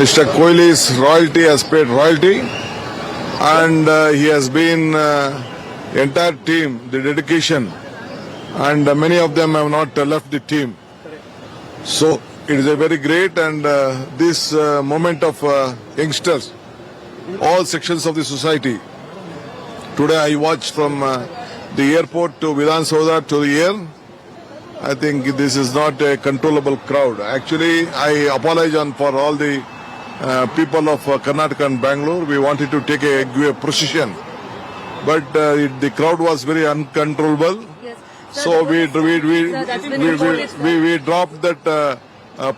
Mr. Kohli's royalty has paid royalty, and he has been entire team, the dedication, and many of them have not left the team. So it is a very great, and this moment of youngsters, all sections of the society. Today I watched from the airport to Vidhan Saudha to the air. I think this is not a controllable crowd. Actually, I apologize for all the people of Karnataka and Bangalore. We wanted to give a procession, but the crowd was very uncontrollable. Yes. So we dropped that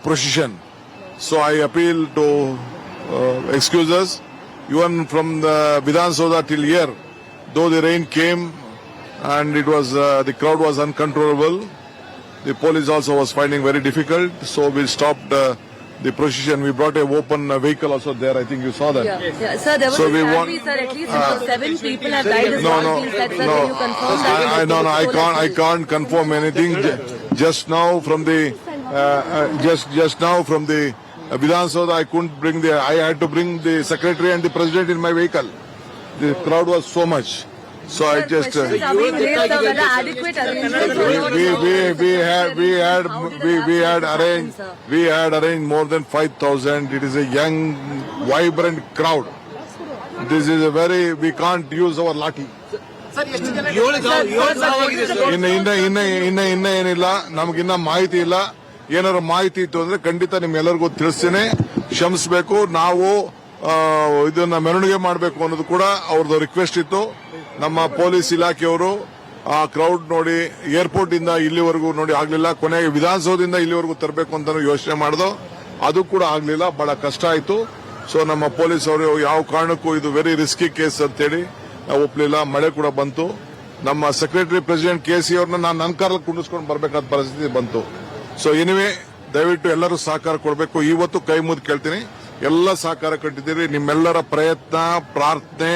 procession. So I appeal to excuse us. Even from the Vidhan Saudha till here, though the rain came and it was the crowd was uncontrollable, the police also was finding very difficult. So we stopped the procession. We brought a open vehicle also there. I think you saw that. Yeah. Sir, there was So a we family, sir. At least 7 people have died. As No. Can you confirm that? I can't confirm anything. Just now from the Vidhan Saudha, I couldn't bring I had to bring the secretary and the president in my vehicle. The crowd was so much. So I just Questions are being raised, sir, whether adequate arrangements we had arranged more than 5,000. It is a young, vibrant crowd. This is we can't use our lathi. ಇನ್ನ ಏನಿಲ್ಲ, ನಮಗಿನ್ನ ಮಾಹಿತಿ ಇಲ್ಲ. ಏನಾದ್ರು ಮಾಹಿತಿ ಇತ್ತು ಅಂದ್ರೆ ಖಂಡಿತ ನಿಮ್ಮೆಲ್ಲರಿಗೂ ತಿಳಿಸ್ತೇನೆ. ಕ್ಷಮಿಸಬೇಕು. ನಾವು ಇದನ್ನ ಮೆರವಣಿಗೆ ಮಾಡಬೇಕು ಅನ್ನೋದು ಕೂಡ ಅವ್ರದ್ದು ರಿಕ್ವೆಸ್ಟ್ ಇತ್ತು. ನಮ್ಮ ಪೊಲೀಸ್ ಇಲಾಖೆಯವರು ಆ ಕ್ರೌಡ್ ನೋಡಿ ಏರ್ಪೋರ್ಟ್ ಇಂದ ಇಲ್ಲಿವರೆಗೂ ನೋಡಿ ಆಗ್ಲಿಲ್ಲ. ಕೊನೆಗೆ ವಿಧಾನಸೌಧದಿಂದ ಇಲ್ಲಿವರೆಗೂ ತರಬೇಕು ಅಂತ ಯೋಚನೆ ಮಾಡಿದೋ, ಅದು ಕೂಡ ಆಗ್ಲಿಲ್ಲ. ಬಹಳ ಕಷ್ಟ ಆಯ್ತು. ಸೊ ನಮ್ಮ ಪೊಲೀಸ್ ಅವರು ಯಾವ ಕಾರಣಕ್ಕೂ ಇದು ವೆರಿ ರಿಸ್ಕಿ ಕೇಸ್ ಅಂತೇಳಿ ನಾವು ಒಪ್ಪಲಿಲ್ಲ. ಮಳೆ ಕೂಡ ಬಂತು. ನಮ್ಮ ಸೆಕ್ರೆಟರಿ ಪ್ರೆಸಿಡೆಂಟ್ ಕೆಸಿ ಅವ್ರನ್ನ ನಾನು ನನ್ನ ಕಾರಲ್ಲಿ ಕುಂಡಿಸ್ಕೊಂಡು ಬರಬೇಕಾದ ಪರಿಸ್ಥಿತಿ ಬಂತು. ಸೊ ಎನಿವೆ, ದಯವಿಟ್ಟು ಎಲ್ಲರೂ ಸಹಕಾರ ಕೊಡಬೇಕು. ಇವತ್ತು ಕೈ ಮುಗಿದು ಕೇಳ್ತೀನಿ, ಎಲ್ಲ ಸಹಕಾರ ಕೊಟ್ಟಿದ್ದೀರಿ. ನಿಮ್ಮೆಲ್ಲರ ಪ್ರಯತ್ನ, ಪ್ರಾರ್ಥನೆ,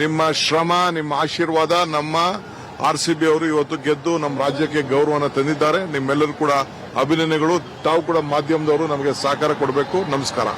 ನಿಮ್ಮ ಶ್ರಮ, ನಿಮ್ಮ ಆಶೀರ್ವಾದ, ನಮ್ಮ RCB ಅವರು ಇವತ್ತು ಗೆದ್ದು ನಮ್ಮ ರಾಜ್ಯಕ್ಕೆ ಗೌರವವನ್ನು ತಂದಿದ್ದಾರೆ. ನಿಮ್ಮೆಲ್ಲರೂ ಕೂಡ ಅಭಿನಂದನೆಗಳು. ತಾವು ಕೂಡ ಮಾಧ್ಯಮದವರು ನಮಗೆ ಸಹಕಾರ ಕೊಡಬೇಕು. ನಮಸ್ಕಾರ.